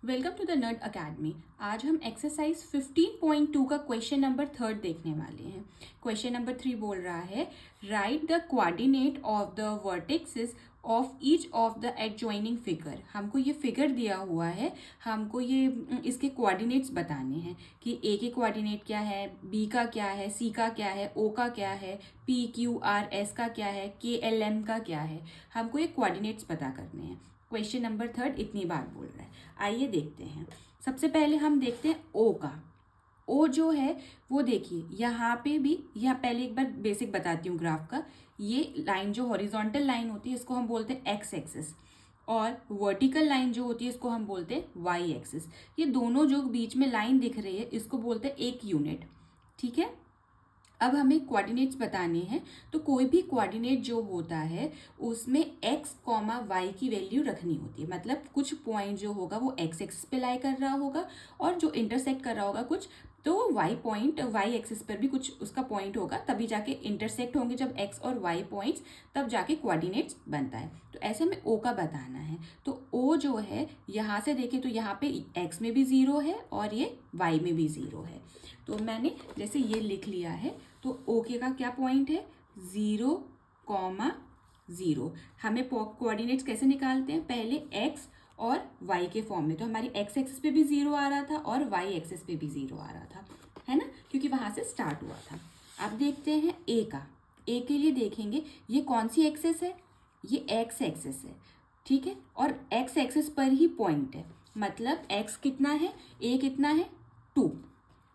Welcome to the Nerd Academy. आज हम exercise 15.2 का क्वेश्चन नंबर 3 देखने वाले हैं। क्वेश्चन नंबर 3 बोल रहा है right the coordinate of the vertexes of each of the adjoining figure. हमको ये फिगर दिया हुआ है, हमको ये इसके कोऑर्डिनेट्स बताने हैं कि ए के कोऑर्डिनेट क्या है, बी का क्या है, सी का क्या है, ओ का क्या है, पी क्यू आर एस का क्या है, के एल एम का क्या है। हमको ये कोऑर्डिनेट्स पता करने हैं। क्वेश्चन नंबर 3 इतनी बार बोल रहा है। आइए देखते हैं। सबसे पहले हम देखते हैं ओ का। ओ जो है वो देखिए यहाँ पे भी, यहाँ पहले एक बार बेसिक बताती हूँ ग्राफ का। ये लाइन जो हॉरिजॉन्टल लाइन होती है इसको हम बोलते हैं एक्स एक्सिस, और वर्टिकल लाइन जो होती है इसको हम बोलते हैं वाई एक्सिस। ये दोनों जो बीच में लाइन दिख रही है इसको बोलते हैं एक यूनिट। ठीक है, अब हमें कोऑर्डिनेट्स बताने हैं। तो कोई भी कोऑर्डिनेट जो होता है उसमें x कॉमा वाई की वैल्यू रखनी होती है। मतलब कुछ पॉइंट जो होगा वो x एक्सिस पे लाई कर रहा होगा, और जो इंटरसेक्ट कर रहा होगा कुछ, तो वाई एक्सिस पर भी कुछ उसका पॉइंट होगा, तभी जाके इंटरसेक्ट होंगे जब x और y पॉइंट्स, तब जाके कोऑर्डिनेट्स बनता है। तो ऐसे हमें o का बताना है। तो o जो है यहाँ से देखें तो यहाँ पे x में भी 0 है और ये y में भी 0 है। तो मैंने जैसे ये लिख लिया है, तो ओके का क्या पॉइंट है 0,0। हमें कोऑर्डिनेट्स कैसे निकालते हैं, पहले x और y के फॉर्म में। तो हमारी x एक्सिस पे भी 0 आ रहा था और y एक्सिस पे भी 0 आ रहा था, है ना, क्योंकि वहां से स्टार्ट हुआ था। अब देखते हैं a का। a के लिए देखेंगे ये कौन सी एक्सिस है, ये x एक्सिस है। ठीक है, और x एक्सिस पर ही पॉइंट है, मतलब x कितना है, a कितना है 2।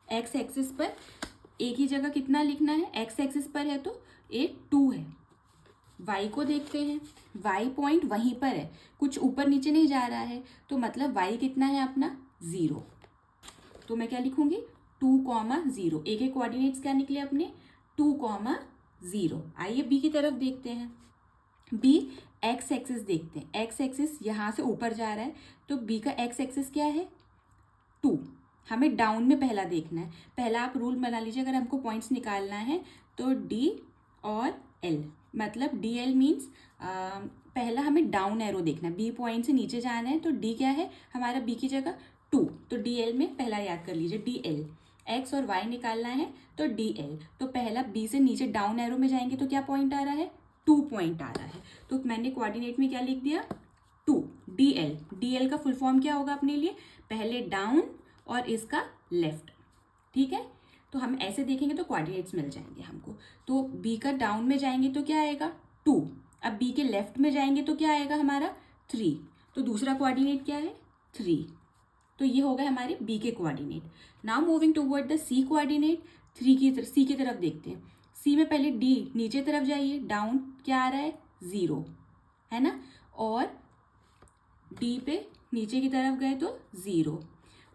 एक्स एक्सिस पर एक ही जगह कितना लिखना है, एक्स एक्सिस पर है तो ए 2 है। वाई को देखते हैं, वाई पॉइंट वहीं पर है, कुछ ऊपर नीचे नहीं जा रहा है, तो मतलब वाई कितना है अपना 0। तो मैं क्या लिखूंगी 2,0। ए के कोऑर्डिनेट्स क्या निकले अपने 2,0। आइए बी की तरफ देखते हैं। बी एक्स एक्सिस देखते हैं। एक्स एक्सिस यहाँ से ऊपर जा रहा है, तो बी का एक्स एक्सिस क्या है 2। हमें डाउन में पहला देखना है। पहला आप रूल बना लीजिए, अगर हमको पॉइंट्स निकालना है तो डी और एल, मतलब डी एल मीन्स पहला हमें डाउन एरो देखना है। बी पॉइंट से नीचे जाना है, तो डी क्या है हमारा बी की जगह 2, तो डी एल में पहला याद कर लीजिए डी एल। एक्स और वाई निकालना है तो डी एल, तो पहला बी से नीचे डाउन एरो में जाएंगे तो क्या पॉइंट आ रहा है 2 पॉइंट आ रहा है। तो मैंने कोऑर्डिनेट में क्या लिख दिया 2 डी एल। डी एल का फुल फॉर्म क्या होगा अपने लिए, पहले डाउन और इसका लेफ्ट। ठीक है, तो हम ऐसे देखेंगे तो कोऑर्डिनेट्स मिल जाएंगे हमको। तो बी का डाउन में जाएंगे तो क्या आएगा 2, अब बी के लेफ्ट में जाएंगे तो क्या आएगा हमारा 3, तो दूसरा कोऑर्डिनेट क्या है 3। तो ये हो गए हमारे बी के coordinate. Now moving toward the C coordinate. C की तरफ देखते हैं। सी में पहले डी नीचे तरफ जाइए, डाउन क्या आ रहा है 0, है ना, और डी पे नीचे की तरफ गए तो 0,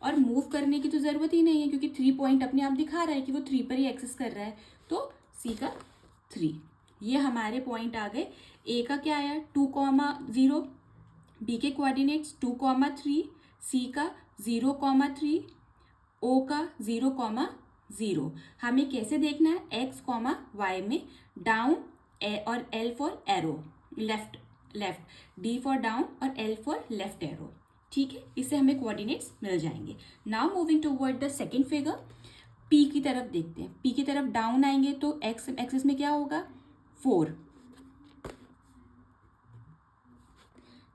और मूव करने की तो ज़रूरत ही नहीं है क्योंकि 3 पॉइंट अपने आप दिखा रहा है कि वो 3 पर ही एक्सेस कर रहा है, तो सी का 3। ये हमारे पॉइंट आ गए। ए का क्या आया 2,0, बी के कोऑर्डिनेट्स 2,3, सी का 0,3, ओ का 0,0। हमें कैसे देखना है एक्स कॉमा वाई में डाउन और L for aero left, D for down और एल फॉर लेफ्ट एरो। ठीक है, इससे हमें कोऑर्डिनेट्स मिल जाएंगे। Now moving toward the second figure, P की तरफ देखते हैं। पी की तरफ डाउन आएंगे तो एक्स एक्सिस में क्या होगा 4।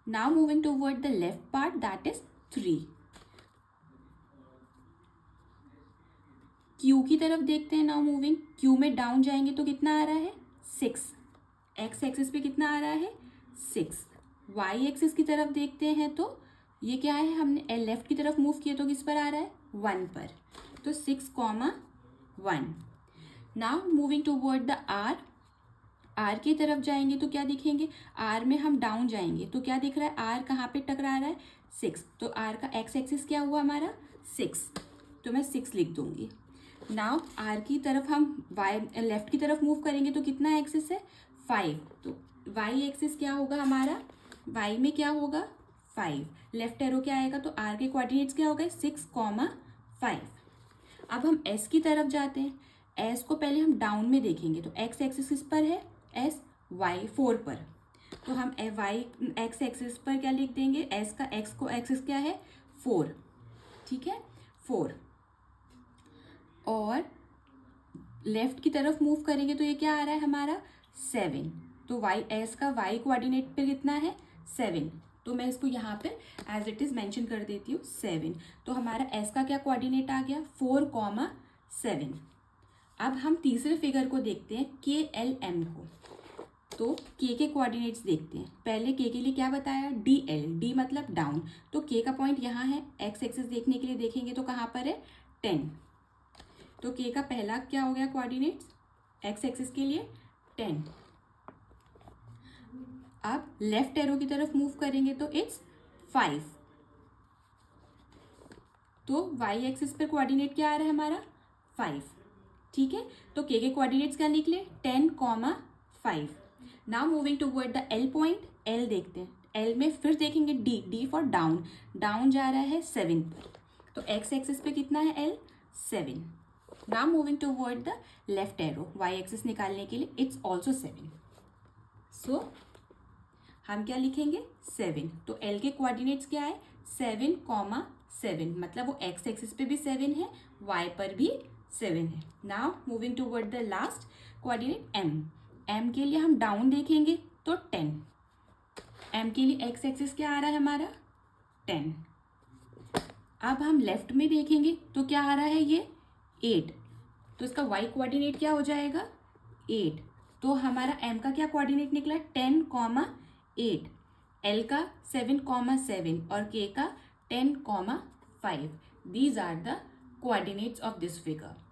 Now moving toward the left part that is 3। Q की तरफ देखते हैं। नाउ मूविंग, क्यू में डाउन जाएंगे तो कितना आ रहा है 6। एक्स एक्सिस पे कितना आ रहा है 6। वाई एक्सिस की तरफ देखते हैं तो ये क्या है, हमने लेफ्ट की तरफ मूव किया तो किस पर आ रहा है 1 पर, तो 6,1। Now moving toward the R. R की तरफ जाएंगे तो क्या दिखेंगे, आर में हम डाउन जाएंगे तो क्या दिख रहा है, आर कहाँ पे टकरा रहा है 6, तो आर का एक्स एक्सिस क्या हुआ हमारा 6, तो मैं 6 लिख दूंगी। नाउ आर की तरफ हम वाई लेफ्ट की तरफ मूव करेंगे तो कितना एक्सिस है 5, तो वाई एक्सिस क्या होगा हमारा, वाई में क्या होगा 5, लेफ्ट एरो क्या आएगा, तो आर के कोऑर्डिनेट्स क्या हो गए 6,5। अब हम एस की तरफ जाते हैं। एस को पहले हम डाउन में देखेंगे तो एक्स एक्सिस किस पर है एस वाई 4 पर, तो हम वाई एक्स एक्सिस पर क्या लिख देंगे, एस का एक्स को एक्सिस क्या है 4, ठीक है, 4। और लेफ्ट की तरफ मूव करेंगे तो ये क्या आ रहा है हमारा 7। तो वाई एस का वाई कोऑर्डिनेट पे कितना है 7, तो मैं इसको यहाँ पे एज इट इज मेंशन कर देती हूँ 7। तो हमारा एस का क्या कोऑर्डिनेट आ गया 4,7। अब हम तीसरे फिगर को देखते हैं के एल एम को। तो के कोऑर्डिनेट्स देखते हैं। पहले के लिए क्या बताया डी एल, डी मतलब डाउन, तो के का पॉइंट यहाँ है। एक्स एक्सिस देखने के लिए देखेंगे तो कहाँ पर है 10। तो के का पहला क्या हो गया कोऑर्डिनेट्स एक्स एक्सिस के लिए 10। अब लेफ्ट एरो की तरफ मूव करेंगे तो इट्स 5। तो वाई एक्सिस पर कोऑर्डिनेट क्या आ रहा है हमारा 5, ठीक है। तो के कोऑर्डिनेट्स क्या निकले 10,5। Now moving toward the L point, L देखते हैं। एल में फिर देखेंगे D, D for down, down जा रहा है 7 पर। तो एक्स एक्सिस पे कितना है L 7। Now moving toward the left arrow, Y axis निकालने के लिए इट्स ऑल्सो 7। सो हम क्या लिखेंगे 7। तो एल के कोऑर्डिनेट्स क्या है 7,7, मतलब वो एक्स एक्सिस पे भी 7 है, वाई पर भी 7 है। Now moving toward the last coordinate M, M के लिए हम डाउन देखेंगे तो 10। एम के लिए एक्स एक्सिस क्या आ रहा है हमारा 10। अब हम लेफ्ट में देखेंगे तो क्या आ रहा है ये 8। तो इसका वाई कोऑर्डिनेट क्या हो जाएगा 8। तो हमारा एम का क्या कोऑर्डिनेट निकला 10,8, एल का 7,7 और के का 10,5। These are the coordinates of this figure.